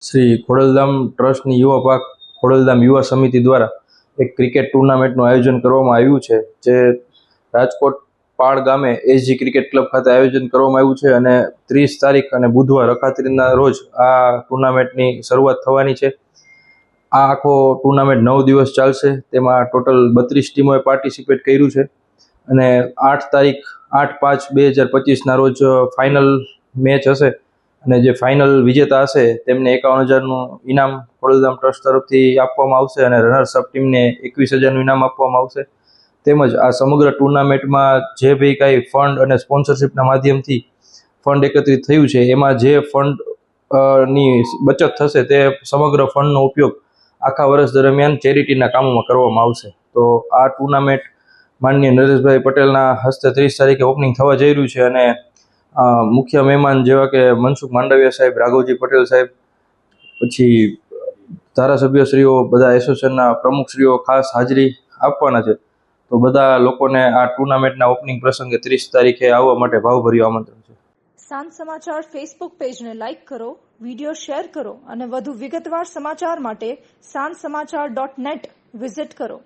શ્રી ખોડલધામ ટ્રસ્ટની યુવા પાક ખોડલધામ યુવા સમિતિ દ્વારા એક ક્રિકેટ ટુર્નામેન્ટનું આયોજન કરવામાં આવ્યું છે, જે રાજકોટ પાળ ગામે એસજી ક્રિકેટ ક્લબ ખાતે આયોજન કરવામાં આવ્યું છે અને 30 તારીખ અને બુધવાર અખાત્રીજના રોજ આ ટુર્નામેન્ટની શરૂઆત થવાની છે। આ આખો ટુર્નામેન્ટ 9 દિવસ ચાલશે। તેમાં ટોટલ 32 ટીમોએ પાર્ટિસિપેટ કર્યું છે અને 8 તારીખ 8/5/2025ના રોજ ફાઇનલ મેચ હશે અને જે ફાઇનલ વિજેતા હશે તેમને 51,000નું ઇનામ ખોડલધામ ટ્રસ્ટ તરફથી આપવામાં આવશે અને રનર્સ અપ ટીમને 21,000નું ઇનામ આપવામાં આવશે। તેમજ આ સમગ્ર ટુર્નામેન્ટમાં જે બી કાંઈ ફંડ અને સ્પોન્સરશિપના માધ્યમથી ફંડ એકત્રિત થયું છે, એમાં જે ફંડ ની બચત થશે તે સમગ્ર ફંડનો ઉપયોગ આખા વર્ષ દરમિયાન ચેરિટીના કામોમાં કરવામાં આવશે। તો આ ટુર્નામેન્ટ માનનીય નરેશભાઈ પટેલના હસ્તે 30 તારીખે ઓપનિંગ થવા જઈ રહ્યું છે અને મુખ્ય મહેમાન જેવા કે મનસુખ માંડવિયા સાહેબ, રાઘવજી પટેલ સાહેબ, પછી ધારાસભ્યશ્રીઓ, બધા એસોસિએશનના પ્રમુખશ્રીઓ ખાસ હાજરી આપવાના છે। તો બધા લોકોને આ ટુર્નામેન્ટના ઓપનિંગ પ્રસંગે 30 તારીખે આવવા માટે ભાવભર્યું આમંત્રણ છે। સાંજ સમાચાર ફેસબુક પેજને લાઇક કરો, વિડીયો શેર કરો અને વધુ વિગતવાર સમાચાર માટે sanssamachar.net વિઝિટ કરો।